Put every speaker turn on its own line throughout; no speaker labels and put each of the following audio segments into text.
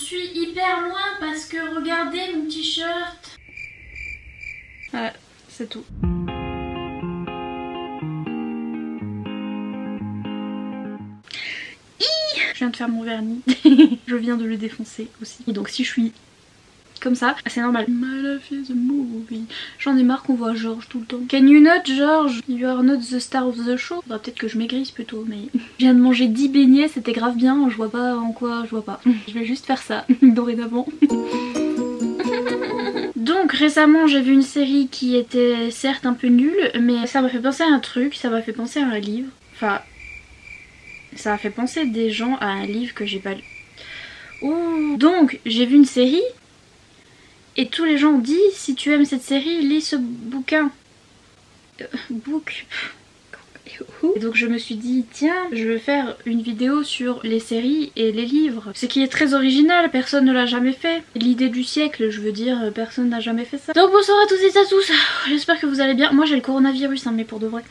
suis hyper loin parce que regardez mon t-shirt. Ouais, c'est tout. Je viens de faire mon vernis. Je viens de le défoncer aussi. Et donc si je suis comme ça, c'est normal. My life is a movie. J'en ai marre qu'on voit George tout le temps. Can you not, George? You are not the star of the show. Faudra peut-être que je maigrisse plutôt, mais... Je viens de manger 10 beignets, c'était grave bien. Je vois pas en quoi, je vois pas. Je vais juste faire ça, dorénavant. Donc récemment j'ai vu une série qui était certes un peu nulle, mais ça m'a fait penser à un truc, ça m'a fait penser à un livre. Enfin... Ça a fait penser des gens à un livre que j'ai pas lu. Ouh. Donc j'ai vu une série et tous les gens ont dit si tu aimes cette série, lis ce bouquin. Book. Et donc je me suis dit tiens, je vais faire une vidéo sur les séries et les livres. Ce qui est très original, personne ne l'a jamais fait. L'idée du siècle, je veux dire, personne n'a jamais fait ça. Donc bonsoir à tous et à tous, j'espère que vous allez bien. Moi j'ai le coronavirus hein, mais pour de vrai.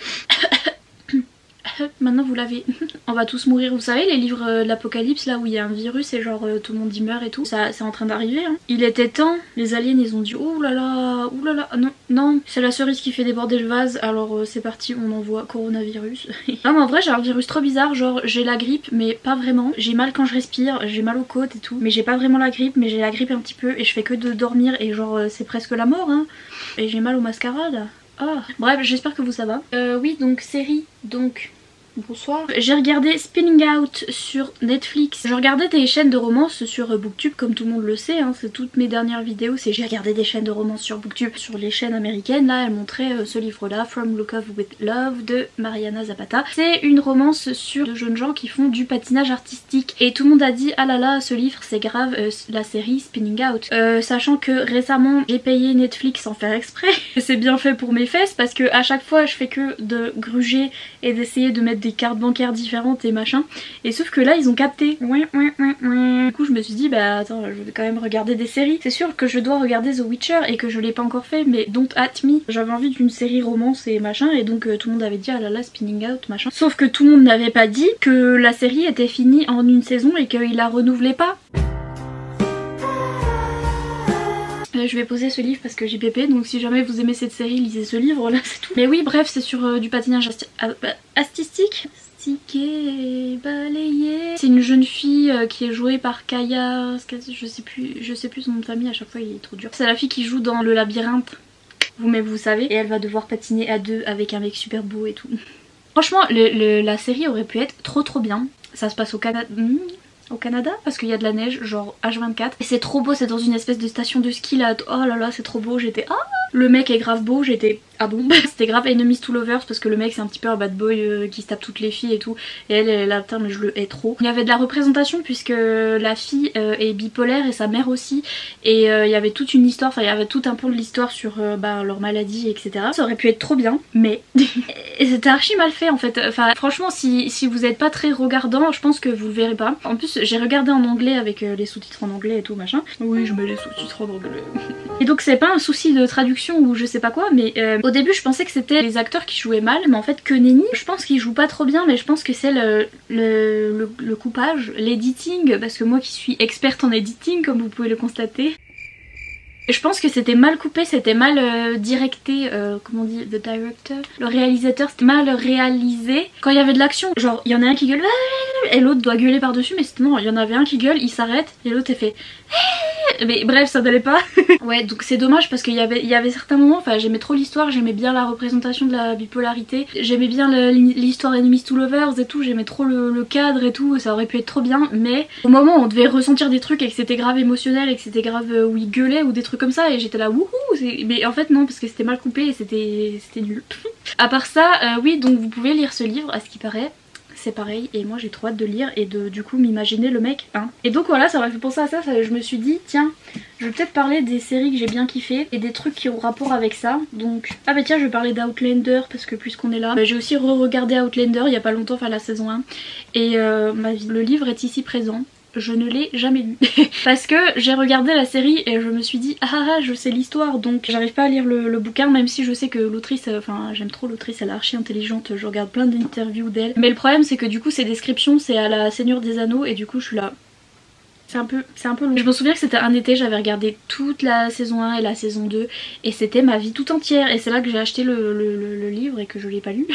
Maintenant vous l'avez. On va tous mourir, vous savez les livres de l'apocalypse là où il y a un virus et genre tout le monde y meurt et tout. Ça c'est en train d'arriver hein. Il était temps, les aliens ils ont dit ouh là là, non, non, c'est la cerise qui fait déborder le vase alors c'est parti on envoie coronavirus. Non mais en vrai j'ai un virus trop bizarre, genre j'ai la grippe mais pas vraiment. J'ai mal quand je respire, j'ai mal aux côtes et tout. Mais j'ai pas vraiment la grippe mais j'ai la grippe un petit peu et je fais que de dormir et genre c'est presque la mort hein. Et j'ai mal au mascara là. Ah. Bref j'espère que vous ça va. Oui donc série donc... Bonsoir. J'ai regardé Spinning Out sur Netflix. Je regardais des chaînes de romance sur Booktube comme tout le monde le sait, hein, c'est toutes mes dernières vidéos, c'est j'ai regardé des chaînes de romance sur Booktube. Sur les chaînes américaines, là elles montraient ce livre là, From Look Up With Love de Mariana Zapata. C'est une romance sur de jeunes gens qui font du patinage artistique et tout le monde a dit ah là là ce livre c'est grave la série Spinning Out. Sachant que récemment j'ai payé Netflix sans faire exprès. C'est bien fait pour mes fesses parce que à chaque fois je fais que de gruger et d'essayer de mettre des cartes bancaires différentes et machin, et sauf que là ils ont capté. Du coup je me suis dit bah attends je vais quand même regarder des séries. C'est sûr que je dois regarder The Witcher et que je l'ai pas encore fait, mais Don't At Me, j'avais envie d'une série romance et machin, et donc tout le monde avait dit ah là là Spinning Out machin, sauf que tout le monde n'avait pas dit que la série était finie en une saison et qu'il la renouvelait pas. Je vais poser ce livre parce que j'ai pépé, donc si jamais vous aimez cette série, lisez ce livre là, c'est tout. Mais oui, bref, c'est sur du patinage artistique. Stické, balayé. C'est une jeune fille qui est jouée par Kaya, je sais plus son nom de famille, à chaque fois il est trop dur. C'est la fille qui joue dans le labyrinthe, vous-même vous savez, et elle va devoir patiner à deux avec un mec super beau et tout. Franchement, la série aurait pu être trop bien. Ça se passe au Canada. Au Canada parce qu'il y a de la neige genre H24 et c'est trop beau, c'est dans une espèce de station de ski là. Oh là là c'est trop beau, j'étais ah, le mec est grave beau, j'étais ah bon. C'était grave Enemies to Lovers parce que le mec c'est un petit peu un bad boy qui se tape toutes les filles et tout, et elle est là putain mais je le hais trop. Il y avait de la représentation puisque la fille est bipolaire et sa mère aussi, et il y avait toute une histoire, enfin il y avait tout un pan de l'histoire sur leur maladie etc. Ça aurait pu être trop bien mais c'était archi mal fait en fait. Enfin franchement si vous êtes pas très regardant je pense que vous le verrez pas. En plus j'ai regardé en anglais avec les sous-titres en anglais et tout machin. Oui je mets les sous-titres en anglais. Et donc c'est pas un souci de traduction ou je sais pas quoi, mais au début je pensais que c'était les acteurs qui jouaient mal, mais en fait que nenni. Je pense qu'ils jouent pas trop bien, mais je pense que c'est le coupage, l'editing, parce que moi qui suis experte en editing comme vous pouvez le constater. Je pense que c'était mal coupé, c'était mal directé, comment on dit, the director, le réalisateur, c'était mal réalisé. Quand il y avait de l'action, genre il y en a un qui gueule et l'autre doit gueuler par dessus, mais non, il y en avait un qui gueule, il s'arrête et l'autre fait mais bref ça n'allait pas. Ouais donc c'est dommage parce qu'il y avait certains moments, enfin j'aimais trop l'histoire, j'aimais bien la représentation de la bipolarité, j'aimais bien l'histoire Enemies to Lovers et tout, j'aimais trop le cadre et tout, ça aurait pu être trop bien, mais au moment où on devait ressentir des trucs et que c'était grave émotionnel et que c'était grave où il gueulait ou des trucs comme ça et j'étais là wouhou, mais en fait non parce que c'était mal coupé et c'était nul. À part ça oui donc vous pouvez lire ce livre à ce qui paraît. C'est pareil et moi j'ai trop hâte de lire et de du coup m'imaginer le mec hein. Et donc voilà ça m'a fait penser à ça, je me suis dit tiens je vais peut-être parler des séries que j'ai bien kiffé et des trucs qui ont rapport avec ça. Donc ah bah tiens je vais parler d'Outlander parce que puisqu'on est là j'ai aussi re-regardé Outlander il y a pas longtemps, enfin la saison 1, et le livre est ici présent. Je ne l'ai jamais lu parce que j'ai regardé la série et je me suis dit ah je sais l'histoire, donc j'arrive pas à lire le bouquin, même si je sais que l'autrice, enfin j'aime trop l'autrice, elle est archi intelligente, je regarde plein d'interviews d'elle, mais le problème c'est que du coup ces descriptions c'est à la Seigneur des Anneaux et du coup je suis là c'est un peu long. Je me souviens que c'était un été, j'avais regardé toute la saison 1 et la saison 2 et c'était ma vie tout entière, et c'est là que j'ai acheté le livre et que je l'ai pas lu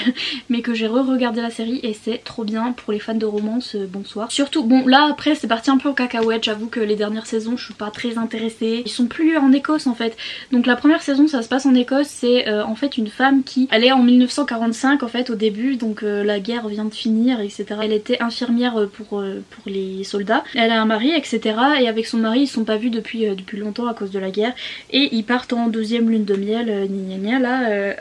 mais que j'ai re-regardé la série et c'est trop bien. Pour les fans de romance, bonsoir. Surtout, bon là après c'est parti un peu en cacahuète, j'avoue que les dernières saisons je suis pas très intéressée. Ils sont plus en Écosse en fait. Donc la première saison ça se passe en Écosse, c'est en fait une femme qui, elle est en 1945 en fait au début, donc la guerre vient de finir etc. Elle était infirmière pour les soldats, elle a un mari etc. et avec son mari ils sont pas vus depuis longtemps à cause de la guerre et ils partent en deuxième lune de miel gna gna gna là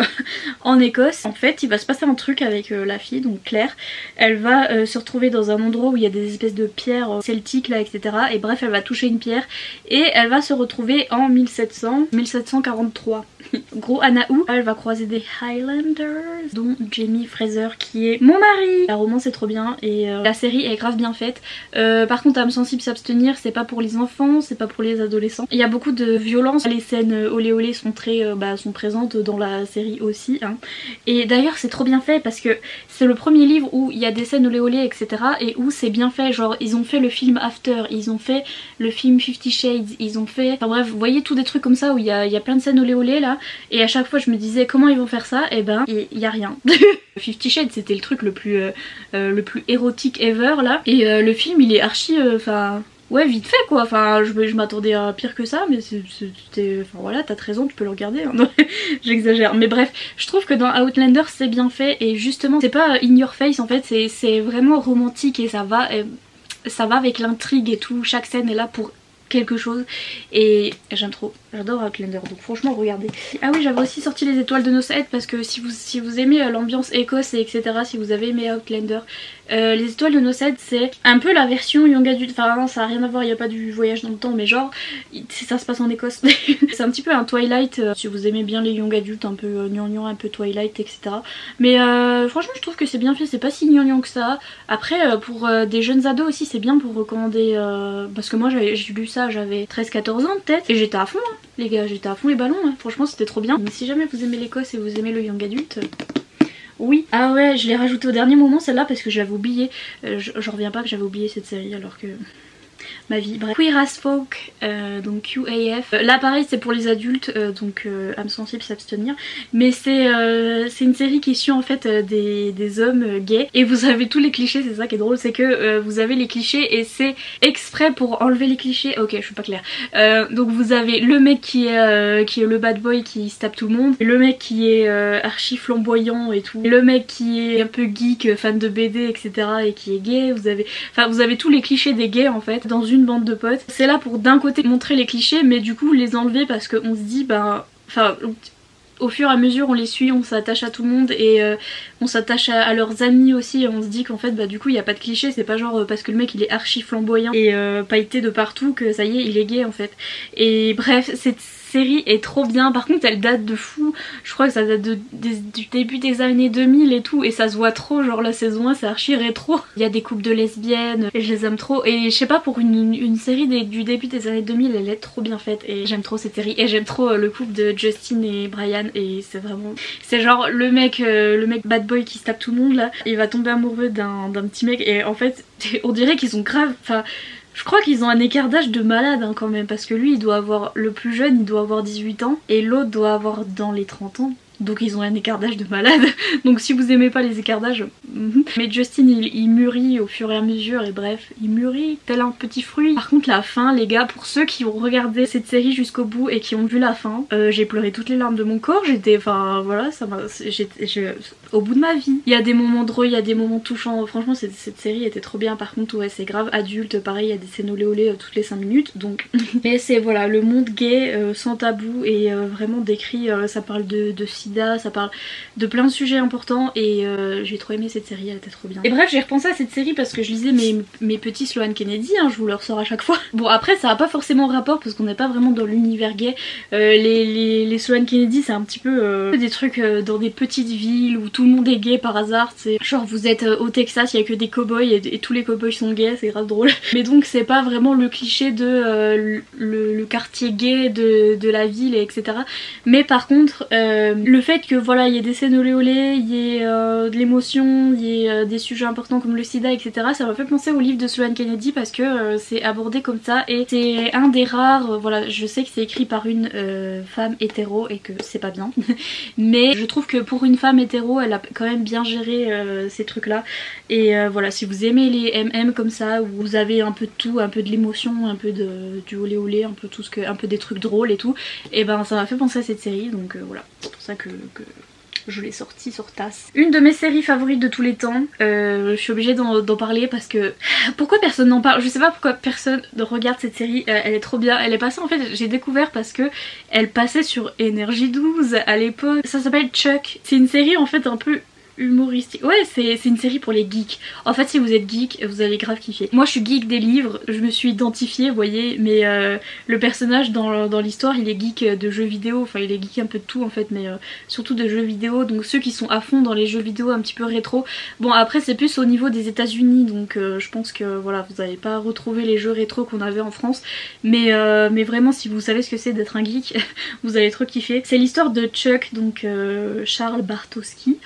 en Écosse. En fait il va se passer un truc avec la fille, donc Claire, elle va se retrouver dans un endroit où il y a des espèces de pierres celtiques là etc. et bref elle va toucher une pierre et elle va se retrouver en 1743. Gros Anaou, elle va croiser des Highlanders dont Jamie Fraser qui est mon mari. La romance est trop bien et la série est grave bien faite. Par contre âme sensible s'abstenir, c'est pas pour les enfants, c'est pas pour les adolescents. Il y a beaucoup de violence, les scènes olé olé sont très sont présentes dans la série aussi hein. Et d'ailleurs c'est trop bien fait parce que c'est le premier livre où il y a des scènes olé olé etc. et où c'est bien fait, genre ils ont fait le film After, ils ont fait le film 50 Shades, ils ont fait, enfin bref vous voyez tous des trucs comme ça où il y a plein de scènes olé olé là, et à chaque fois je me disais comment ils vont faire ça, et ben il y a rien. 50 Shades c'était le truc le plus érotique ever là, et le film il est archi enfin ouais vite fait quoi, enfin je m'attendais à pire que ça mais c'était, enfin voilà t'as 13 ans tu peux le regarder hein. J'exagère mais bref je trouve que dans Outlander c'est bien fait et justement c'est pas in your face en fait, c'est vraiment romantique et ça va avec l'intrigue et tout, chaque scène est là pour quelque chose et j'aime trop, j'adore Outlander donc franchement regardez. Ah oui j'avais aussi sorti les étoiles de Nosed parce que si vous aimez l'ambiance Écosse et etc, si vous avez aimé Outlander, les étoiles de Nosed c'est un peu la version young adult, enfin non ça a rien à voir, il n'y a pas du voyage dans le temps mais genre ça se passe en Écosse. C'est un petit peu un Twilight si vous aimez bien les young adultes un peu gnangnan, un peu Twilight etc. Mais franchement je trouve que c'est bien fait, c'est pas si gnangnan que ça. Après pour des jeunes ados aussi c'est bien pour recommander parce que moi j'ai lu ça j'avais 13-14 ans peut-être et j'étais à fond hein, les gars, j'étais à fond les ballons hein. Franchement c'était trop bien. Mais si jamais vous aimez l'Écosse et vous aimez le young adulte, oui. Ah ouais je l'ai rajouté au dernier moment celle-là parce que je l'avais oublié, je reviens pas que j'avais oublié cette série alors que ma vie. Bref, Queer as Folk, donc QAF. Là pareil c'est pour les adultes, donc âme sensible s'abstenir. Mais c'est une série qui suit en fait des hommes gays. Et vous avez tous les clichés, c'est ça qui est drôle, c'est que vous avez les clichés et c'est exprès pour enlever les clichés. Ok je suis pas claire. Donc vous avez le mec qui est le bad boy qui se tape tout le monde. Le mec qui est archi flamboyant et tout. Le mec qui est un peu geek, fan de BD etc. et qui est gay. Vous avez tous les clichés des gays en fait dans une bande de potes. C'est là pour d'un côté montrer les clichés mais du coup les enlever parce qu'on se dit enfin au fur et à mesure on les suit, on s'attache à tout le monde et on s'attache à leurs amis aussi et on se dit qu'en fait du coup il n'y a pas de clichés, c'est pas genre parce que le mec il est archi flamboyant et pailleté de partout que ça y est il est gay en fait. Et bref cette série est trop bien, par contre elle date de fou, je crois que ça date du début des années 2000 et tout et ça se voit trop, genre la saison 1 c'est archi rétro. Il y a des couples de lesbiennes et je les aime trop et je sais pas pour une série du début des années 2000 elle est trop bien faite et j'aime trop cette série et j'aime trop le couple de Justin et Brian et c'est vraiment, c'est genre le mec bad boy qui se tape tout le monde là, il va tomber amoureux d'un petit mec et en fait on dirait qu'ils ont grave, enfin je crois qu'ils ont un écart d'âge de malade hein, quand même parce que lui il doit avoir, le plus jeune il doit avoir 18 ans et l'autre doit avoir dans les 30 ans. Donc ils ont un écart d'âge de malade. Donc si vous aimez pas les écarts d'âge. Mais Justin il mûrit au fur et à mesure et bref, il mûrit tel un petit fruit. Par contre la fin les gars, pour ceux qui ont regardé cette série jusqu'au bout et qui ont vu la fin, j'ai pleuré toutes les larmes de mon corps, j'étais, enfin voilà, ça m'a, au bout de ma vie. Il y a des moments drôles, il y a des moments touchants, franchement cette série était trop bien. Par contre ouais c'est grave adulte, pareil il y a des scènes olé olé toutes les 5 minutes donc. Mais c'est voilà le monde gay sans tabou et vraiment décrit, ça parle de sida, ça parle de plein de sujets importants et j'ai trop aimé cette série, elle était trop bien. Et bref j'ai repensé à cette série parce que je lisais mes petits Sloane Kennedy, hein, je vous le ressors à chaque fois. Bon après ça a pas forcément rapport parce qu'on n'est pas vraiment dans l'univers gay, les Sloane Kennedy c'est un petit peu des trucs dans des petites villes où tout tout le monde est gay par hasard, c'est genre vous êtes au Texas, il y a que des cow-boys et tous les cow-boys sont gays, c'est grave drôle. Mais donc c'est pas vraiment le cliché de le quartier gay de la ville, etc. Mais par contre, le fait que voilà, il y ait des scènes olé olé, il y ait de l'émotion, il y ait des sujets importants comme le sida, etc. Ça m'a fait penser au livre de Sloane Kennedy parce que c'est abordé comme ça et c'est un des rares, voilà, je sais que c'est écrit par une femme hétéro et que c'est pas bien, mais je trouve que pour une femme hétéro, elle a quand même bien géré ces trucs là. Et voilà, si vous aimez les MM comme ça, où vous avez un peu de tout, un peu de l'émotion, un peu du olé olé, un peu tout ce que, un peu des trucs drôles et tout, et ben ça m'a fait penser à cette série, donc voilà, c'est pour ça que je l'ai sortie sur tasse. Une de mes séries favorites de tous les temps, je suis obligée d'en parler parce que... Pourquoi personne n'en parle? Je sais pas pourquoi personne ne regarde cette série, elle est trop bien. Elle est passée, en fait, j'ai découvert parce que elle passait sur Énergie 12 à l'époque. Ça s'appelle Chuck. C'est une série en fait un peu humoristique. Ouais, c'est une série pour les geeks. En fait, si vous êtes geek, vous allez grave kiffer. Moi, je suis geek des livres, je me suis identifiée, vous voyez, mais le personnage dans l'histoire, il est geek de jeux vidéo. Enfin, il est geek un peu de tout en fait, mais surtout de jeux vidéo. Donc ceux qui sont à fond dans les jeux vidéo un petit peu rétro. Bon, après, c'est plus au niveau des États-Unis, donc je pense que voilà, vous n'allez pas retrouver les jeux rétro qu'on avait en France. Mais vraiment, si vous savez ce que c'est d'être un geek, vous allez trop kiffer. C'est l'histoire de Chuck, donc Charles Bartowski.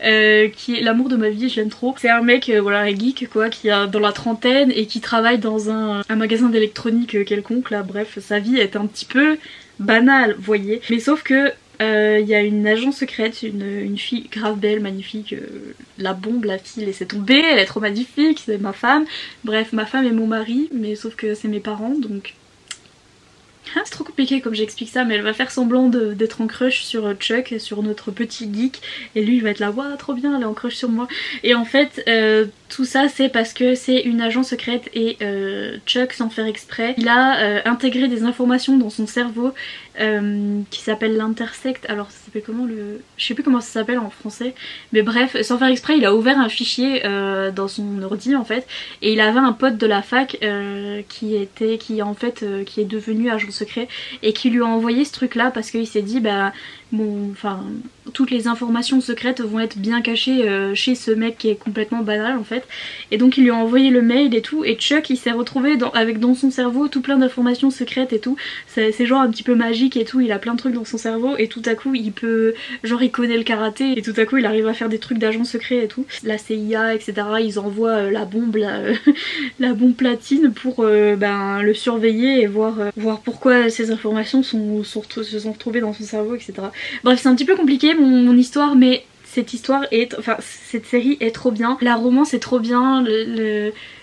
Qui est l'amour de ma vie, je l'aime trop. C'est un mec, voilà, un geek quoi, qui a dans la trentaine et qui travaille dans un magasin d'électronique quelconque là, bref, sa vie est un petit peu banale, vous voyez. Mais sauf que il y a une agent secrète, une fille grave belle, magnifique, la bombe, la fille laissée tomber, elle est trop magnifique, c'est ma femme. Bref, ma femme et mon mari, mais sauf que c'est mes parents, donc... C'est trop compliqué comme j'explique ça, mais elle va faire semblant d'être en crush sur Chuck, sur notre petit geek, et lui il va être là, waouh trop bien, elle est en crush sur moi. Et en fait tout ça c'est parce que c'est une agent secrète et Chuck, sans faire exprès, il a intégré des informations dans son cerveau qui s'appelle l'intersect. Alors ça s'appelle comment je sais plus comment ça s'appelle en français, mais bref, sans faire exprès il a ouvert un fichier dans son ordi en fait, et il avait un pote de la fac qui est devenu agent secret et qui lui a envoyé ce truc là parce qu'il s'est dit bah bon, enfin toutes les informations secrètes vont être bien cachées chez ce mec qui est complètement banal en fait, et donc il lui a envoyé le mail et tout, et Chuck il s'est retrouvé avec dans son cerveau tout plein d'informations secrètes et tout, c'est genre un petit peu magique et tout, il a plein de trucs dans son cerveau et tout à coup il peut, genre il connaît le karaté et tout à coup il arrive à faire des trucs d'agent secret et tout, la CIA etc, ils envoient la bombe la bombe platine pour le surveiller et voir pourquoi ces informations se sont retrouvées dans son cerveau etc. Bref, c'est un petit peu compliqué mon histoire, mais cette série est trop bien. La romance est trop bien,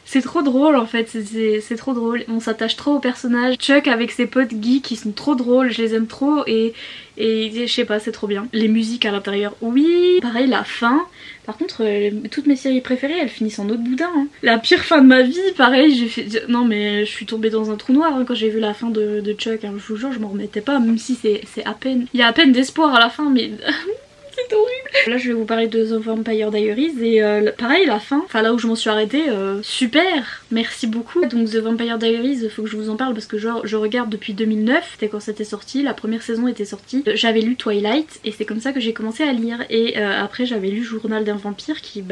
c'est trop drôle en fait, c'est trop drôle. On s'attache trop aux personnages. Chuck avec ses potes geeks qui sont trop drôles, je les aime trop et je sais pas, c'est trop bien. Les musiques à l'intérieur, oui. Pareil, la fin. Par contre, toutes mes séries préférées, elles finissent en autre boudin. Hein. La pire fin de ma vie, pareil, j'ai fait... Non mais je suis tombée dans un trou noir hein, quand j'ai vu la fin de Chuck. Hein. Je vous jure, je m'en remettais pas, même si c'est à peine... Il y a à peine d'espoir à la fin, mais... C'est horrible. Là je vais vous parler de The Vampire Diaries et pareil la fin, enfin là où je m'en suis arrêtée, super, merci beaucoup. Donc The Vampire Diaries, faut que je vous en parle parce que je regarde depuis 2009, c'était quand c'était sorti, la première saison était sortie. J'avais lu Twilight et c'est comme ça que j'ai commencé à lire, et après j'avais lu Journal d'un vampire qui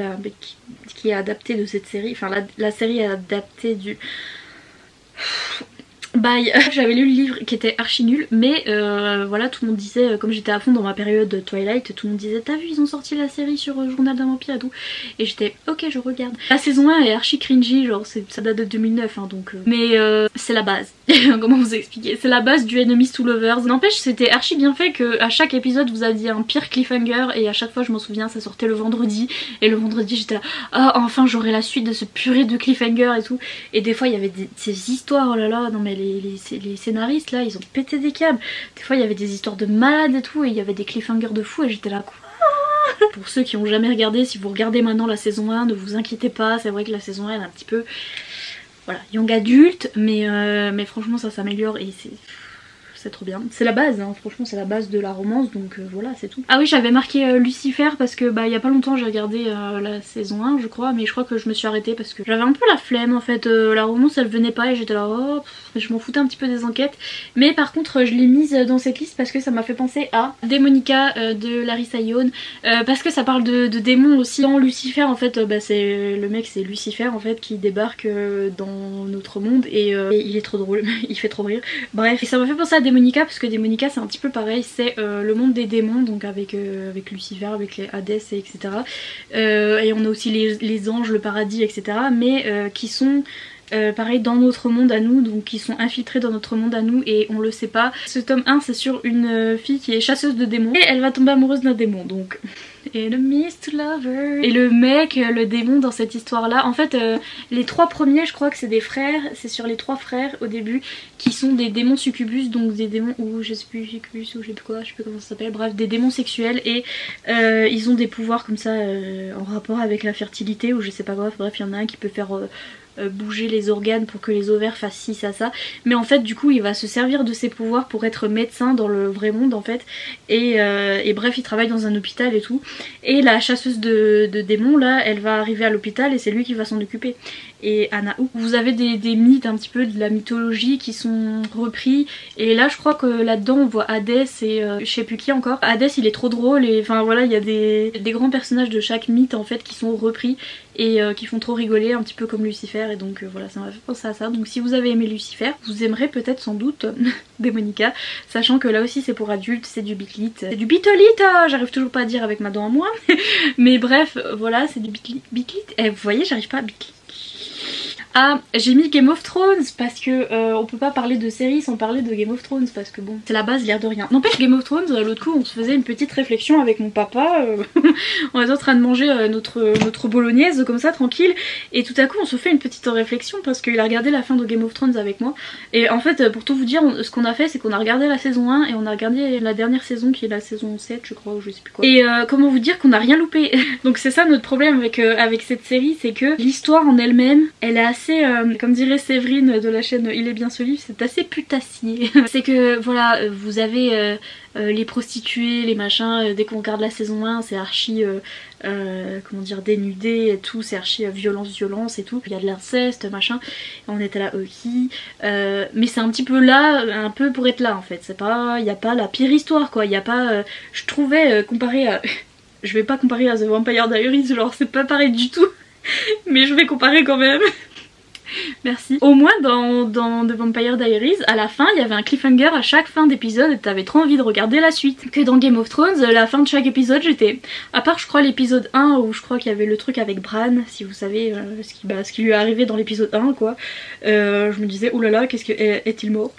est adapté de cette série, enfin la série est adaptée du... Bye. J'avais lu le livre qui était archi nul, mais voilà, tout le monde disait, comme j'étais à fond dans ma période de Twilight, tout le monde disait t'as vu ils ont sorti la série sur Journal d'un vampire et tout, et j'étais ok je regarde. La saison 1 est archi cringy, genre ça date de 2009 hein, donc mais c'est la base. Comment vous expliquer, c'est la base du Enemies to Lovers. N'empêche c'était archi bien fait que à chaque épisode vous aviez un pire cliffhanger, et à chaque fois je m'en souviens ça sortait le vendredi, et le vendredi j'étais là ah enfin j'aurai la suite de ce purée de cliffhanger et tout, et des fois il y avait ces histoires, oh là là, non mais les scénaristes là ils ont pété des câbles, des fois il y avait des histoires de malades et tout, et il y avait des cliffhangers de fou et j'étais là quoi. Pour ceux qui ont jamais regardé, si vous regardez maintenant la saison 1, ne vous inquiétez pas, c'est vrai que la saison 1 elle est un petit peu voilà young adulte, mais franchement ça s'améliore et c'est trop bien. C'est la base, hein, franchement c'est la base de la romance, donc voilà, c'est tout. Ah oui, j'avais marqué Lucifer parce que bah il y a pas longtemps j'ai regardé la saison 1 je crois, mais je crois que je me suis arrêtée parce que j'avais un peu la flemme en fait, la romance elle venait pas et j'étais là, oh, je m'en foutais un petit peu des enquêtes. Mais par contre je l'ai mise dans cette liste parce que ça m'a fait penser à Démonica de Larissa Young, parce que ça parle de démons aussi. Dans Lucifer en fait, bah, c'est le mec, c'est Lucifer en fait qui débarque dans notre monde et il est trop drôle, il fait trop rire. Bref, et ça m'a fait penser à Démonica parce que Démonica c'est un petit peu pareil, c'est le monde des démons, donc avec Lucifer, avec les Hadès et etc. Et on a aussi les anges, le paradis, etc. Mais qui sont pareil dans notre monde à nous, donc qui sont infiltrés dans notre monde à nous et on le sait pas. Ce tome 1 c'est sur une fille qui est chasseuse de démons et elle va tomber amoureuse d'un démon, donc enemies to lovers. Et le mec, le démon dans cette histoire là, en fait les 3 premiers je crois que c'est des frères, c'est sur les 3 frères au début qui sont des démons succubus, donc des démons ou je sais plus succubus ou je sais plus quoi, je sais plus comment ça s'appelle, bref des démons sexuels et ils ont des pouvoirs comme ça en rapport avec la fertilité ou je sais pas, bref il y en a un qui peut faire bouger les organes pour que les ovaires fassent ci ça, mais en fait du coup il va se servir de ses pouvoirs pour être médecin dans le vrai monde en fait et bref il travaille dans un hôpital et tout, et la chasseuse de démons là elle va arriver à l'hôpital et c'est lui qui va s'en occuper. Et Anahuc, vous avez des mythes un petit peu de la mythologie qui sont repris et là je crois que là-dedans on voit Hadès et je sais plus qui encore. Hadès il est trop drôle et enfin voilà, il y a des grands personnages de chaque mythe en fait qui sont repris et qui font trop rigoler, un petit peu comme Lucifer, et donc voilà, ça m'a fait penser à ça. Donc si vous avez aimé Lucifer, vous aimerez peut-être sans doute Démonica, sachant que là aussi c'est pour adultes, c'est du bitlit, c'est du bitolite, j'arrive toujours pas à dire avec ma dent en moins mais bref voilà, c'est du bitlit, et vous voyez j'arrive pas à bitlit. Ah, j'ai mis Game of Thrones parce que on peut pas parler de série sans parler de Game of Thrones parce que bon, c'est la base, l'air de rien. N'empêche, Game of Thrones, l'autre coup on se faisait une petite réflexion avec mon papa, on était en train de manger notre bolognaise comme ça tranquille et tout à coup on se fait une petite réflexion parce qu'il a regardé la fin de Game of Thrones avec moi et en fait pour tout vous dire, ce qu'on a fait c'est qu'on a regardé la saison 1 et on a regardé la dernière saison qui est la saison 7 je crois ou je sais plus quoi. Et comment vous dire qu'on a rien loupé donc c'est ça notre problème avec cette série, c'est que l'histoire en elle-même, elle est assez comme dirait Séverine de la chaîne Il est bien ce livre, c'est assez putassier. C'est que voilà, vous avez les prostituées, les machins, dès qu'on regarde la saison 1 c'est archi comment dire, dénudé et tout, c'est archi violence et tout, il y a de l'inceste machin, et on était là ok, mais c'est un petit peu là, un peu pour être là en fait, c'est pas, il n'y a pas la pire histoire quoi, il n'y a pas, je trouvais comparé à je vais pas comparer à The Vampire Diaries, genre c'est pas pareil du tout mais je vais comparer quand même. Merci. Au moins dans The Vampire Diaries, à la fin il y avait un cliffhanger à chaque fin d'épisode et t'avais trop envie de regarder la suite. Que dans Game of Thrones, la fin de chaque épisode j'étais, à part je crois l'épisode 1 où je crois qu'il y avait le truc avec Bran, si vous savez ce qui lui est arrivé dans l'épisode 1 quoi, je me disais oulala qu'est-ce que est-il mort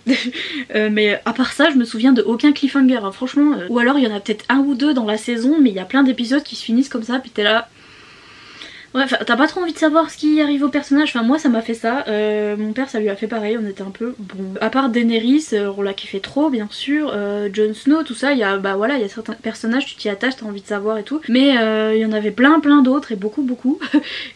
mais à part ça je me souviens de aucun cliffhanger hein, franchement, ou alors il y en a peut-être un ou deux dans la saison mais il y a plein d'épisodes qui se finissent comme ça puis t'es là. Ouais, t'as pas trop envie de savoir ce qui arrive au personnage, enfin moi ça m'a fait ça, mon père ça lui a fait pareil, on était un peu bon. À part Daenerys, on l'a kiffé trop bien sûr, Jon Snow tout ça, il y a bah voilà, il y a certains personnages, tu t'y attaches, t'as envie de savoir et tout, mais il y en avait plein d'autres et beaucoup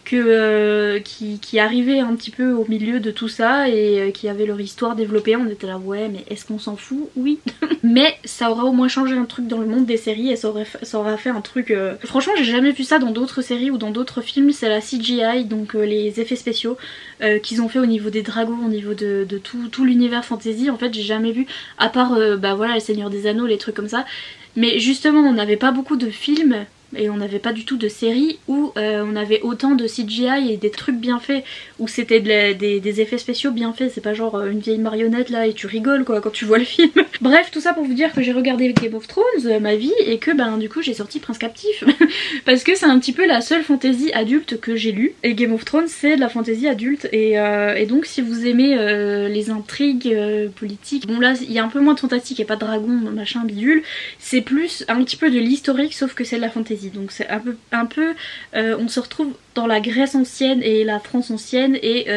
que qui arrivaient un petit peu au milieu de tout ça et qui avaient leur histoire développée, on était là ouais mais est-ce qu'on s'en fout? Oui mais ça aura au moins changé un truc dans le monde des séries et ça aura fait un truc, franchement j'ai jamais vu ça dans d'autres séries ou dans d'autres films. C'est la CGI, donc les effets spéciaux qu'ils ont fait au niveau des dragons, au niveau de tout l'univers fantasy. En fait j'ai jamais vu, à part bah voilà, les Seigneurs des Anneaux, les trucs comme ça, mais justement on n'avait pas beaucoup de films et on n'avait pas du tout de séries où on avait autant de CGI et des trucs bien faits, où c'était des effets spéciaux bien faits, c'est pas genre une vieille marionnette là et tu rigoles quoi quand tu vois le film. Bref, tout ça pour vous dire que j'ai regardé Game of Thrones, ma vie, et que ben du coup j'ai sorti Prince Captif parce que c'est un petit peu la seule fantasy adulte que j'ai lue, et Game of Thrones c'est de la fantasy adulte et donc si vous aimez les intrigues politiques, bon là il y a un peu moins de fantastique, il n'y a pas de dragon machin bidule, c'est plus un petit peu de l'historique sauf que c'est de la fantasy. Donc c'est un peu on se retrouve dans la Grèce ancienne et la France ancienne et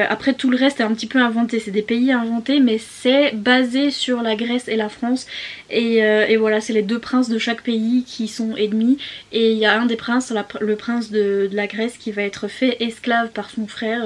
après tout le reste est un petit peu inventé, c'est des pays inventés mais c'est basé sur la Grèce et la France et voilà, c'est les deux princes de chaque pays qui sont ennemis et il y a un des princes, le prince de la Grèce qui va être fait esclave par son frère.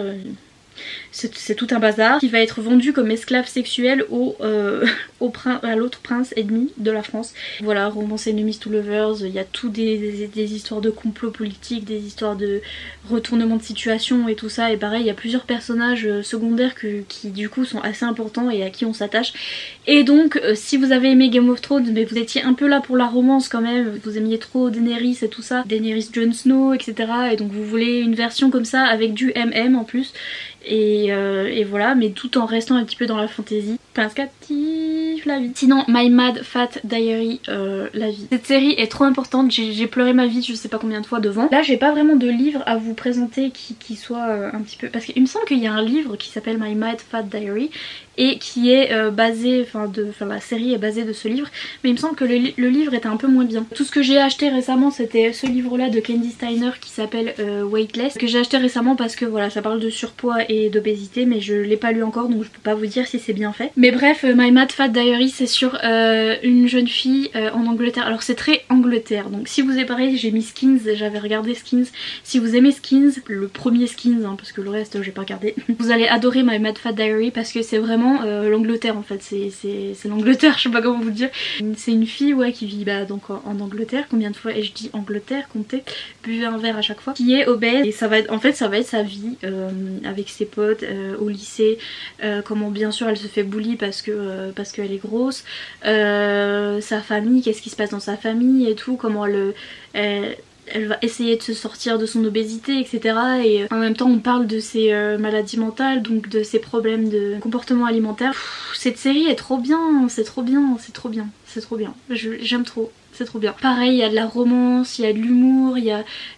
c'est tout un bazar, qui va être vendu comme esclave sexuel à l'autre prince ennemi de la France. Voilà, romance enemies to lovers, il y a tout des histoires de complot politique, des histoires de retournement de situation et tout ça, et pareil il y a plusieurs personnages secondaires qui du coup sont assez importants et à qui on s'attache. Et donc si vous avez aimé Game of Thrones mais vous étiez un peu là pour la romance quand même, vous aimiez trop Daenerys et tout ça, Daenerys Jon Snow etc, et donc vous voulez une version comme ça avec du MM en plus, et voilà, mais tout en restant un petit peu dans la fantasy. Pince captive, la vie. Sinon My Mad Fat Diary, la vie. Cette série est trop importante, j'ai pleuré ma vie je sais pas combien de fois devant. Là j'ai pas vraiment de livre à vous présenter qui soit un petit peu... Parce qu'il me semble qu'il y a un livre qui s'appelle My Mad Fat Diary et qui est basé, la série est basée de ce livre, mais il me semble que le livre était un peu moins bien. Tout ce que j'ai acheté récemment c'était ce livre là de Candy Steiner qui s'appelle Weightless, que j'ai acheté récemment parce que voilà, ça parle de surpoids et d'obésité, mais je l'ai pas lu encore donc je peux pas vous dire si c'est bien fait. Mais bref, My Mad Fat Diary c'est sur une jeune fille en Angleterre. Alors c'est très Angleterre, donc si vous avez pareil, j'ai mis Skins, j'avais regardé Skins. Si vous aimez Skins, le premier Skins hein, parce que le reste j'ai pas regardé, vous allez adorer My Mad Fat Diary parce que c'est vraiment l'Angleterre en fait, c'est l'Angleterre, je sais pas comment vous dire. C'est une fille ouais qui vit donc en Angleterre, combien de fois et je dis Angleterre, comptez, buvez un verre à chaque fois, qui est obèse et ça va être, en fait ça va être sa vie avec ses potes au lycée, comment bien sûr elle se fait bully parce qu'elle est grosse, sa famille, qu'est-ce qui se passe dans sa famille et tout, comment elle va essayer de se sortir de son obésité etc, et en même temps on parle de ses maladies mentales, donc de ses problèmes de comportement alimentaire. Cette série est trop bien, c'est trop bien, c'est trop bien, c'est trop bien, j'aime trop. C'est trop bien. Pareil, il y a de la romance, il y a de l'humour,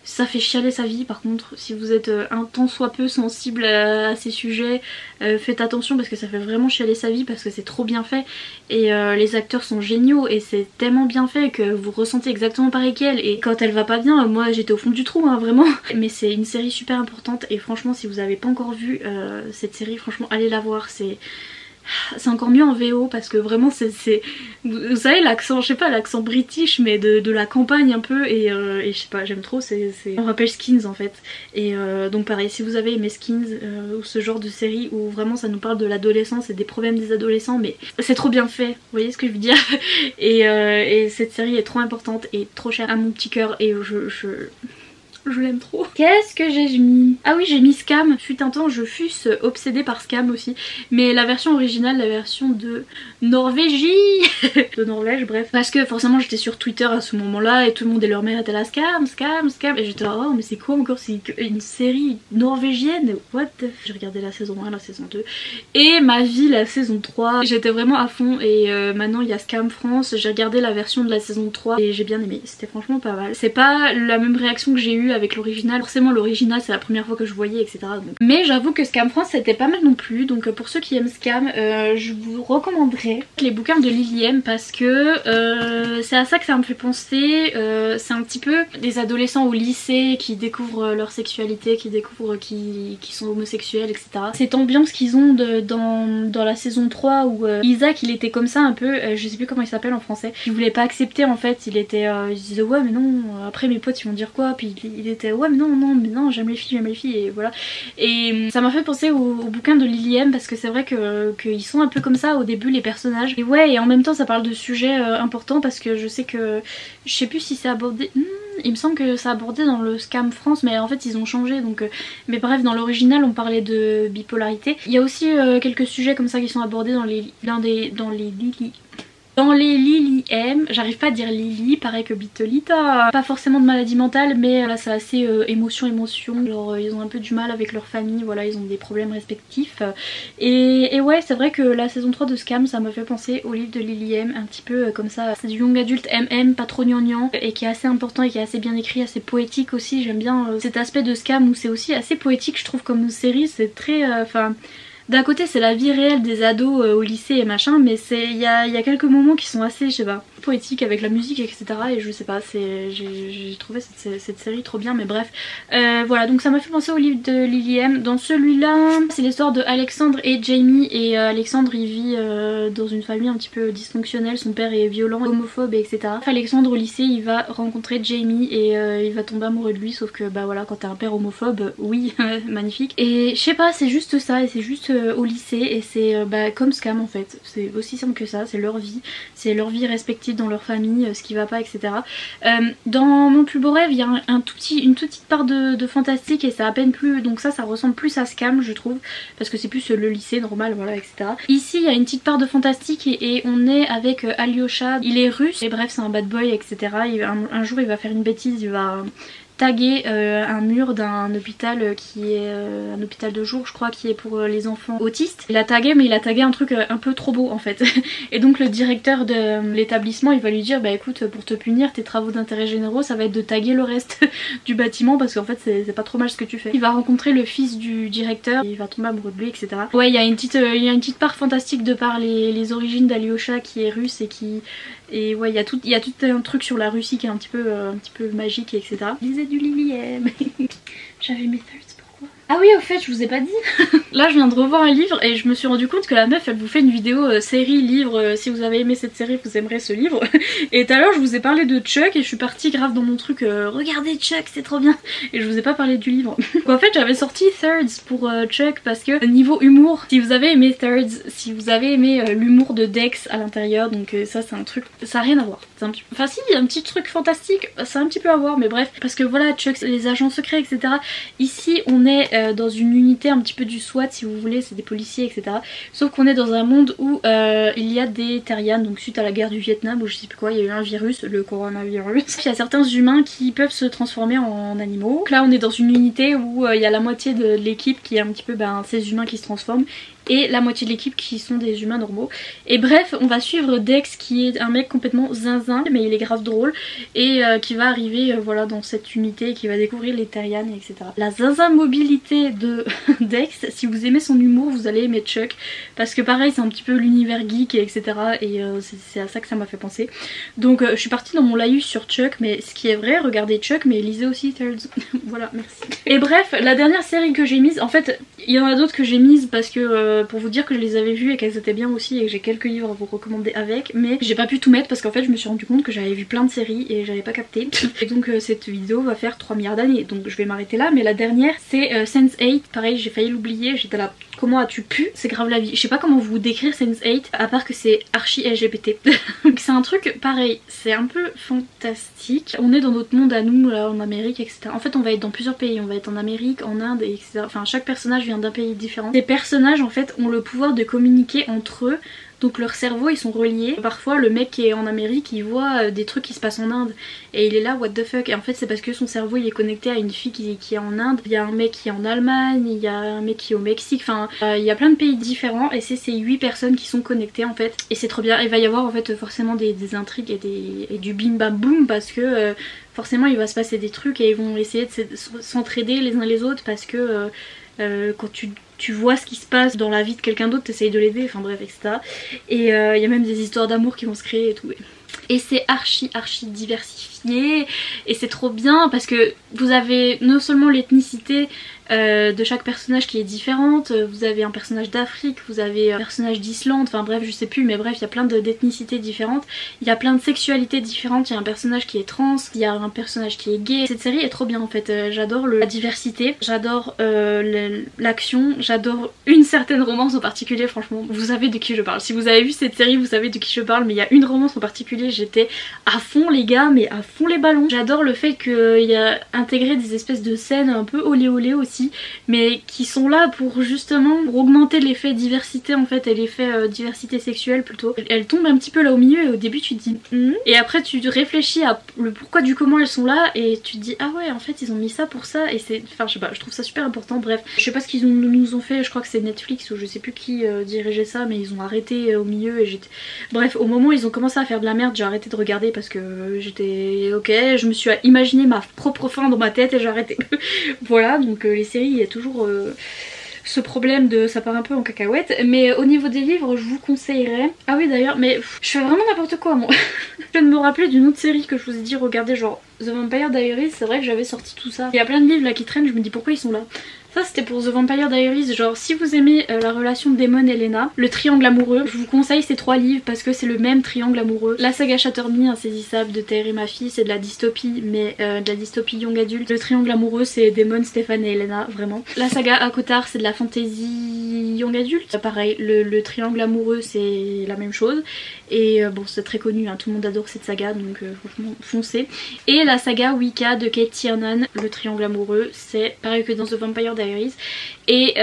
ça fait chialer sa vie par contre. Si vous êtes un tant soit peu sensible à ces sujets, faites attention parce que ça fait vraiment chialer sa vie parce que c'est trop bien fait. Et les acteurs sont géniaux et c'est tellement bien fait que vous ressentez exactement pareil qu'elle. Et quand elle va pas bien, moi j'étais au fond du trou hein, vraiment. Mais c'est une série super importante et franchement si vous avez pas encore vu cette série, franchement allez la voir, c'est encore mieux en VO parce que vraiment c'est vous savez l'accent, je sais pas, l'accent british mais de la campagne un peu, et je sais pas, j'aime trop, on me rappelle Skins en fait, et donc pareil si vous avez aimé Skins ou ce genre de série où vraiment ça nous parle de l'adolescence et des problèmes des adolescents, mais c'est trop bien fait, vous voyez ce que je veux dire. Et cette série est trop importante et trop chère à mon petit cœur et je l'aime trop. Qu'est-ce que j'ai mis? Ah oui, j'ai mis Scam. Fut un temps je fus obsédée par Scam aussi, mais la version originale, la version de Norvégie de Norvège, bref, parce que forcément j'étais sur Twitter à ce moment là et tout le monde et leur mère étaient là Scam, Scam, Scam, et j'étais là oh mais c'est quoi encore, c'est une série norvégienne, what the f... J'ai regardé la saison 1, la saison 2 et ma vie la saison 3, j'étais vraiment à fond, et maintenant il y a Scam France, j'ai regardé la version de la saison 3 et j'ai bien aimé, c'était franchement pas mal. C'est pas la même réaction que j'ai eue avec l'original, forcément l'original c'est la première fois que je voyais etc, donc. Mais j'avoue que Scam France c'était pas mal non plus, donc pour ceux qui aiment Scam je vous recommanderais les bouquins de Lily M parce que c'est à ça que ça me fait penser, c'est un petit peu des adolescents au lycée qui découvrent leur sexualité, qui découvrent qui sont homosexuels etc. Cette ambiance qu'ils ont dans la saison 3 où Isaac il était comme ça un peu, je sais plus comment il s'appelle en français, il voulait pas accepter en fait, il disait ouais mais non, après mes potes ils vont dire quoi, puis il était ouais mais non j'aime les filles et voilà. Et ça m'a fait penser au bouquin de Lily M parce que c'est vrai qu'ils sont un peu comme ça au début les personnages, et ouais, et en même temps ça parle de sujets importants parce que je sais que je sais plus si c'est abordé, il me semble que c'est abordé dans le Scam France mais en fait ils ont changé donc mais bref, dans l'original on parlait de bipolarité. Il y a aussi quelques sujets comme ça qui sont abordés dans les Lily M, j'arrive pas à dire Lily, pareil que Bitolita. Pas forcément de maladie mentale, mais là c'est assez émotion. Alors ils ont un peu du mal avec leur famille, voilà, ils ont des problèmes respectifs. Et ouais, c'est vrai que la saison 3 de Scam, ça me fait penser au livre de Lily M, un petit peu comme ça. C'est du young adulte MM, pas trop gnangnan, et qui est assez important et qui est assez bien écrit, assez poétique aussi. J'aime bien cet aspect de Scam où c'est aussi assez poétique, je trouve, comme série. C'est très... d'un côté c'est la vie réelle des ados au lycée et machin, mais il y a quelques moments qui sont assez, je sais pas, poétique avec la musique etc. Et je sais pas, j'ai trouvé cette série trop bien, mais bref. Voilà, donc ça m'a fait penser au livre de Lily M. Dans celui-là, c'est l'histoire de Alexandre et Jamie, et Alexandre il vit dans une famille un petit peu dysfonctionnelle, son père est violent, homophobe etc. Alexandre au lycée il va rencontrer Jamie et il va tomber amoureux de lui, sauf que bah voilà, quand t'as un père homophobe, oui, magnifique. Et je sais pas, c'est juste ça, et c'est juste au lycée, et c'est bah, comme Scam en fait, c'est aussi simple que ça, c'est leur vie respective dans leur famille, ce qui va pas etc. Dans Mon plus beau rêve il y a une toute petite part de fantastique, et ça à peine plus, donc ça ressemble plus à Scam je trouve, parce que c'est plus le lycée normal voilà etc. Ici il y a une petite part de fantastique et on est avec Alyosha, il est russe et bref c'est un bad boy etc. Un jour il va faire une bêtise, il va taguer un mur d'un hôpital qui est un hôpital de jour je crois, qui est pour les enfants autistes. Il a tagué, mais il a tagué un truc un peu trop beau en fait. Et donc le directeur de l'établissement il va lui dire bah écoute, pour te punir tes travaux d'intérêt généraux ça va être de taguer le reste du bâtiment, parce qu'en fait c'est pas trop mal ce que tu fais. Il va rencontrer le fils du directeur, il va tomber amoureux de lui etc. Ouais, il y a une petite part fantastique de par les origines d'Alyosha qui est russe et ouais, il y a tout un truc sur la Russie qui est un petit peu magique etc. Lisez du Lily M. J'avais mes thirds, pourquoi? Ah oui, au fait, je vous ai pas dit. Là, je viens de revoir un livre et je me suis rendu compte que la meuf, elle vous fait une vidéo série, livre. Si vous avez aimé cette série, vous aimerez ce livre. Et tout à l'heure, je vous ai parlé de Chuck et je suis partie grave dans mon truc. Regardez Chuck, c'est trop bien. Et je vous ai pas parlé du livre. Donc, en fait, j'avais sorti Thirds pour Chuck parce que niveau humour, si vous avez aimé Thirds, si vous avez aimé l'humour de Dex à l'intérieur, donc ça, c'est un truc, ça a rien à voir. Enfin, si, il y a un petit truc fantastique, ça a un petit peu à voir, mais bref, parce que voilà, Chuck, les agents secrets, etc. Ici, on est dans une unité un petit peu du SWAT si vous voulez, c'est des policiers etc. Sauf qu'on est dans un monde où il y a des terriens, donc suite à la guerre du Vietnam ou je sais plus quoi, il y a eu un virus, le coronavirus. Il y a certains humains qui peuvent se transformer en animaux. Donc là on est dans une unité où il y a la moitié de l'équipe qui est un petit peu ces humains qui se transforment, et la moitié de l'équipe qui sont des humains normaux. Et bref, on va suivre Dex qui est un mec complètement zinzin, mais il est grave drôle, et qui va arriver voilà dans cette unité et qui va découvrir les Terrians etc. La zinzin mobilité de Dex, si vous aimez son humour vous allez aimer Chuck, parce que pareil c'est un petit peu l'univers geek etc. Et c'est à ça que ça m'a fait penser. Donc je suis partie dans mon laïus sur Chuck, mais ce qui est vrai, regardez Chuck mais lisez aussi Thirds. Voilà, merci. Et bref, la dernière série que j'ai mise, en fait il y en a d'autres que j'ai mises parce que pour vous dire que je les avais vues et qu'elles étaient bien aussi, et que j'ai quelques livres à vous recommander avec, mais j'ai pas pu tout mettre parce qu'en fait je me suis rendu compte que j'avais vu plein de séries et j'avais pas capté. Et donc cette vidéo va faire 3 milliards d'années, donc je vais m'arrêter là. Mais la dernière c'est Sense8, pareil j'ai failli l'oublier, j'étais là comment as-tu pu, c'est grave la vie. Je sais pas comment vous décrire Sense8 à part que c'est archi LGBT. Donc c'est un truc pareil, c'est un peu fantastique. On est dans notre monde à nous là en Amérique etc. En fait on va être dans plusieurs pays, on va être en Amérique, en Inde etc. Enfin chaque personnage vient d'un pays différent. Les personnages en fait ont le pouvoir de communiquer entre eux, donc leurs cerveaux ils sont reliés. Parfois le mec qui est en Amérique il voit des trucs qui se passent en Inde et il est là what the fuck, et en fait c'est parce que son cerveau il est connecté à une fille qui est en Inde. Il y a un mec qui est en Allemagne, il y a un mec qui est au Mexique, enfin il y a plein de pays différents et c'est ces 8 personnes qui sont connectées en fait, et c'est trop bien. Il va y avoir en fait forcément des intrigues et du bim bam boum, parce que forcément il va se passer des trucs et ils vont essayer de s'entraider les uns les autres, parce que quand tu vois ce qui se passe dans la vie de quelqu'un d'autre, t'essayes de l'aider, enfin bref etc. Et il y a même des histoires d'amour qui vont se créer et tout. Et c'est archi diversifié et c'est trop bien parce que vous avez non seulement l'ethnicité de chaque personnage qui est différente, vous avez un personnage d'Afrique, vous avez un personnage d'Islande, enfin bref je sais plus, mais bref il y a plein d'ethnicités différentes, il y a plein de sexualités différentes, il y a un personnage qui est trans, il y a un personnage qui est gay. Cette série est trop bien en fait, j'adore la diversité, j'adore l'action, j'adore une certaine romance en particulier. Franchement vous savez de qui je parle, si vous avez vu cette série vous savez de qui je parle, mais il y a une romance en particulier, j'étais à fond les gars, mais à fond les ballons. J'adore le fait qu'il y a intégré des espèces de scènes un peu olé olé aussi, mais qui sont là pour justement pour augmenter l'effet diversité en fait, et l'effet diversité sexuelle plutôt. Elle tombe un petit peu là au milieu et au début tu te dis et après tu réfléchis à le pourquoi du comment elles sont là et tu te dis ah ouais en fait ils ont mis ça pour ça, et c'est, enfin je sais pas, je trouve ça super important. Bref, je sais pas ce qu'ils nous ont fait, je crois que c'est Netflix ou je sais plus qui dirigeait ça, mais ils ont arrêté au milieu et j'étais... Bref, au moment où ils ont commencé à faire de la merde, j'ai arrêté de regarder parce que j'étais ok, je me suis imaginé ma propre fin dans ma tête et j'ai arrêté. Voilà, donc les séries il y a toujours ce problème de ça part un peu en cacahuète. Mais au niveau des livres, je vous conseillerais... Ah oui d'ailleurs, mais je fais vraiment n'importe quoi moi. Je viens de me rappeler d'une autre série que je vous ai dit regardez, genre The Vampire Diaries. C'est vrai que j'avais sorti tout ça. Il y a plein de livres là qui traînent, je me dis pourquoi ils sont là. Ça c'était pour The Vampire Diaries, genre si vous aimez la relation de Damon et Lena, le triangle amoureux, je vous conseille ces 3 livres parce que c'est le même triangle amoureux. La saga Shatter Me, Insaisissable de Terre et ma fille, c'est de la dystopie, mais de la dystopie young adulte. Le triangle amoureux c'est Damon, Stéphane et Elena, vraiment. La saga Akotar c'est de la fantasy young adulte. Pareil, le triangle amoureux c'est la même chose. Et bon c'est très connu, hein, tout le monde adore cette saga donc franchement foncez. Et la saga Wicca de Kate Tiernan, le triangle amoureux, c'est pareil que dans The Vampire Diaries. Et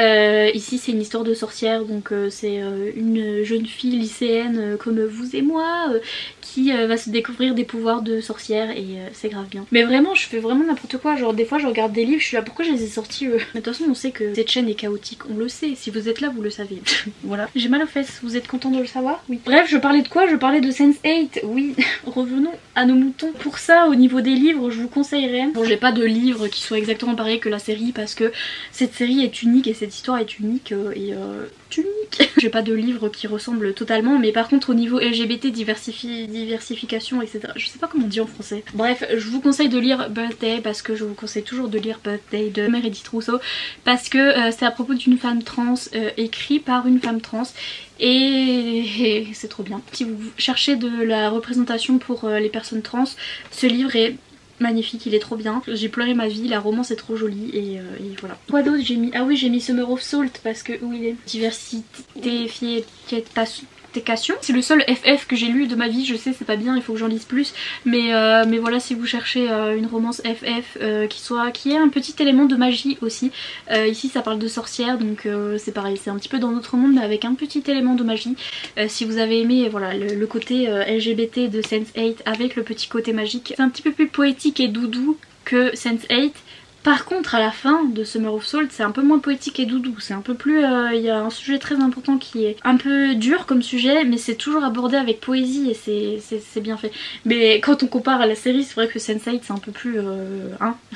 ici c'est une histoire de sorcière, donc c'est une jeune fille lycéenne comme vous et moi qui va se découvrir des pouvoirs de sorcière et c'est grave bien. Mais vraiment je fais vraiment n'importe quoi, genre des fois je regarde des livres, je suis là pourquoi je les ai sortis eux. Mais de toute façon on sait que cette chaîne est chaotique, on le sait, si vous êtes là vous le savez. Voilà, j'ai mal aux fesses, vous êtes content de le savoir? Oui. Bref, je parlais de quoi? Je parlais de Sense8, oui. Revenons à nos moutons. Pour ça au niveau des livres je vous conseillerais, bon j'ai pas de livre qui soit exactement pareil que la série parce que cette série est unique et cette histoire est unique unique. J'ai pas de livre qui ressemble totalement, mais par contre au niveau LGBT, diversification, etc. Je sais pas comment on dit en français. Bref, je vous conseille de lire Birthday parce que je vous conseille toujours de lire Birthday de Meredith Rousseau parce que c'est à propos d'une femme trans, écrit par une femme trans. Et c'est trop bien. Si vous cherchez de la représentation pour les personnes trans, ce livre est magnifique, il est trop bien. J'ai pleuré ma vie, la romance est trop jolie et voilà. Quoi d'autre j'ai mis? Ah oui, j'ai mis Summer of Salt parce que où il est diversification. C'est le seul FF que j'ai lu de ma vie, je sais c'est pas bien, il faut que j'en lise plus. Mais voilà, si vous cherchez une romance FF qui ait un petit élément de magie aussi. Ici ça parle de sorcières donc c'est pareil, c'est un petit peu dans notre monde mais avec un petit élément de magie. Si vous avez aimé voilà, le côté LGBT de Sense8 avec le petit côté magique, c'est un petit peu plus poétique et doudou que Sense8. Par contre à la fin de Summer of Salt c'est un peu moins poétique et doudou, c'est un peu plus... il y a un sujet très important qui est un peu dur comme sujet mais c'est toujours abordé avec poésie et c'est bien fait. Mais quand on compare à la série c'est vrai que Sense8 c'est un peu plus...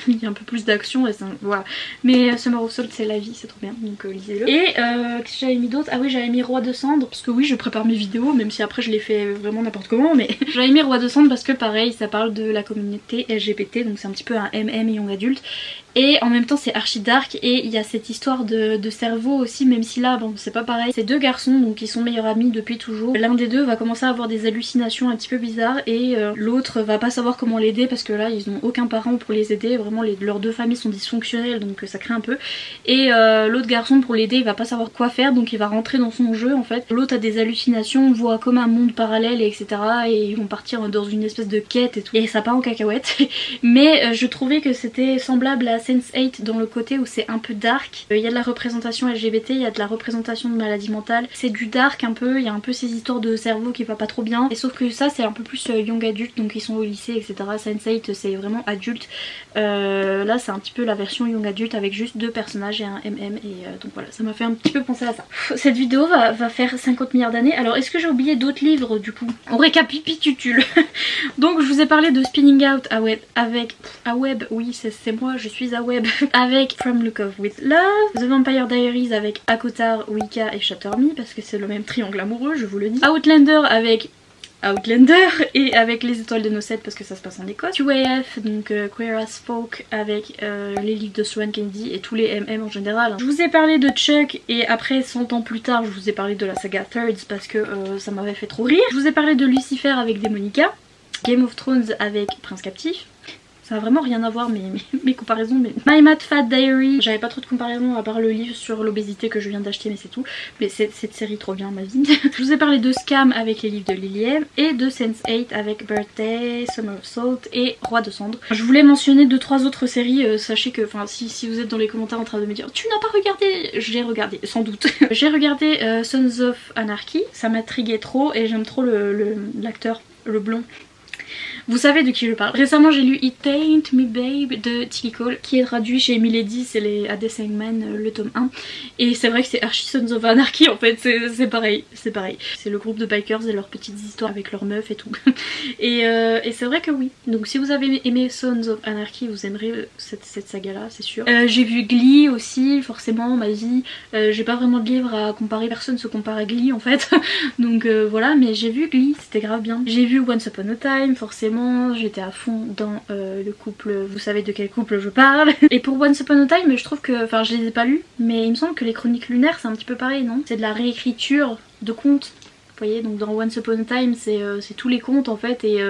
il y a un peu plus d'action et voilà. Mais Summer of Salt c'est la vie, c'est trop bien donc lisez-le. Et qu'est-ce que j'avais mis d'autre? Ah oui j'avais mis Roi de Cendre parce que oui je prépare mes vidéos même si après je les fais vraiment n'importe comment mais j'avais mis Roi de Cendre parce que pareil ça parle de la communauté LGBT donc c'est un petit peu un MM young adulte. Et en même temps c'est archi dark et il y a cette histoire de cerveau aussi même si là bon c'est pas pareil. C'est 2 garçons donc ils sont meilleurs amis depuis toujours. L'un des deux va commencer à avoir des hallucinations un petit peu bizarres et l'autre va pas savoir comment l'aider parce que là ils n'ont aucun parent pour les aider. Vraiment leurs 2 familles sont dysfonctionnelles donc ça crée un peu. Et l'autre garçon pour l'aider il va pas savoir quoi faire donc il va rentrer dans son jeu en fait. L'autre a des hallucinations, voit comme un monde parallèle et etc. Et ils vont partir dans une espèce de quête et tout. Et ça part en cacahuète. Mais je trouvais que c'était semblable à Sense8 dans le côté où c'est un peu dark. Il y a de la représentation LGBT, il y a de la représentation de maladie mentale. C'est du dark un peu, il y a un peu ces histoires de cerveau qui va pas trop bien. Et sauf que ça c'est un peu plus young adulte donc ils sont au lycée etc. Sense8 c'est vraiment adulte. Là c'est un petit peu la version young adulte avec juste 2 personnages et un MM et donc voilà ça m'a fait un petit peu penser à ça. Cette vidéo va faire 50 milliards d'années. Alors est-ce que j'ai oublié d'autres livres du coup? On récapitule. Donc je vous ai parlé de Spinning Out Aweb, oui c'est moi, je suis Aweb avec From Look of With Love, The Vampire Diaries avec Akotar, Wicca et Shatter Me parce que c'est le même triangle amoureux je vous le dis, Outlander avec Outlander et avec Les Étoiles de Nocette parce que ça se passe en Écosse, QAF donc Queer as Folk avec les livres de Sloane Kennedy et tous les MM en général. Je vous ai parlé de Chuck et après 100 ans plus tard je vous ai parlé de la saga Thirds parce que ça m'avait fait trop rire. Je vous ai parlé de Lucifer avec Démonica, Game of Thrones avec Prince Captif. Ça a vraiment rien à voir mes comparaisons mais... My Mad Fat Diary, j'avais pas trop de comparaisons à part le livre sur l'obésité que je viens d'acheter mais c'est tout. Mais cette série trop bien ma vie. Je vous ai parlé de Scam avec les livres de Lily M et de Sense8 avec Birthday, Summer of Salt et Roi de Cendre. Je voulais mentionner 2-3 autres séries, sachez que enfin si vous êtes dans les commentaires en train de me dire tu n'as pas regardé, j'ai regardé sans doute. J'ai regardé Sons of Anarchy, ça m'intriguait trop et j'aime trop l'acteur, le blond. vous savez de qui je parle. Récemment j'ai lu It Ain't Me Babe de Tilly Cole qui est traduit chez Milady, c'est les Hades Hangman, le tome 1. Et c'est vrai que c'est archi Sons of Anarchy en fait, c'est pareil, c'est pareil. C'est le groupe de bikers et leurs petites histoires avec leurs meufs et tout. Et c'est vrai que oui. Donc si vous avez aimé Sons of Anarchy, vous aimerez cette saga là, c'est sûr. J'ai vu Glee aussi, forcément, ma vie. J'ai pas vraiment de livre à comparer, personne se compare à Glee en fait. Donc voilà, mais j'ai vu Glee, c'était grave bien. J'ai vu Once Upon a Time, forcément, j'étais à fond dans le couple, vous savez de quel couple je parle. Et pour Once Upon a Time, je trouve que, enfin je les ai pas lus, mais il me semble que les Chroniques Lunaires c'est un petit peu pareil, non? C'est de la réécriture de contes. Vous voyez, donc dans Once Upon a Time c'est tous les contes en fait, et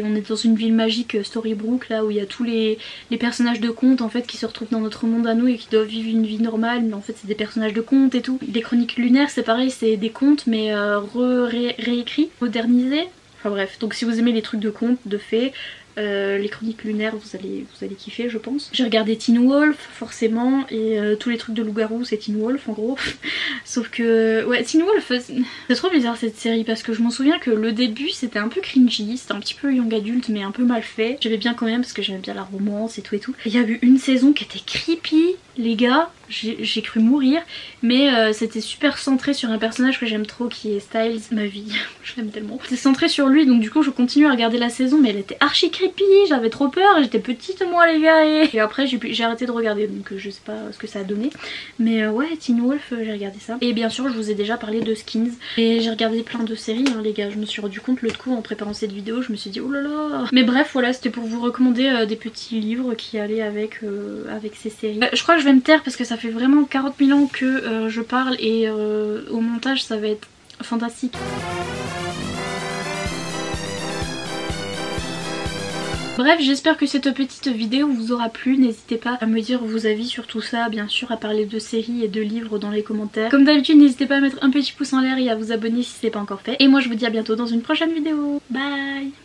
on est dans une ville magique, Storybrooke, là où il y a tous les personnages de contes en fait qui se retrouvent dans notre monde à nous et qui doivent vivre une vie normale, mais en fait c'est des personnages de contes et tout. Les Chroniques Lunaires c'est pareil, c'est des contes mais réécrits, modernisés. Enfin bref, donc si vous aimez les trucs de contes, de fées, les Chroniques Lunaires vous allez kiffer je pense. J'ai regardé Teen Wolf forcément, et tous les trucs de loup-garou c'est Teen Wolf en gros. Sauf que ouais, Teen Wolf c'est trop bizarre cette série parce que je m'en souviens que le début c'était un peu cringy, c'était un petit peu young adulte mais un peu mal fait. J'aimais bien quand même parce que j'aimais bien la romance et tout et tout. Il y a eu une saison qui était creepy les gars, j'ai cru mourir, mais c'était super centré sur un personnage que j'aime trop qui est Styles, ma vie, je l'aime tellement. C'est centré sur lui donc du coup je continue à regarder la saison mais elle était archi creepy, j'avais trop peur, j'étais petite moi les gars, et après j'ai arrêté de regarder donc je sais pas ce que ça a donné. Mais ouais, Teen Wolf j'ai regardé ça. Et bien sûr je vous ai déjà parlé de Skins, et j'ai regardé plein de séries hein, les gars, je me suis rendu compte l'autre coup en préparant cette vidéo, je me suis dit oh là là. Mais bref voilà, c'était pour vous recommander des petits livres qui allaient avec ces séries. Je crois que je vais me taire parce que ça fait vraiment 40 000 ans que je parle, et au montage ça va être fantastique. Bref, j'espère que cette petite vidéo vous aura plu, n'hésitez pas à me dire vos avis sur tout ça, bien sûr à parler de séries et de livres dans les commentaires. Comme d'habitude n'hésitez pas à mettre un petit pouce en l'air et à vous abonner si ce n'est pas encore fait. Et moi je vous dis à bientôt dans une prochaine vidéo, bye.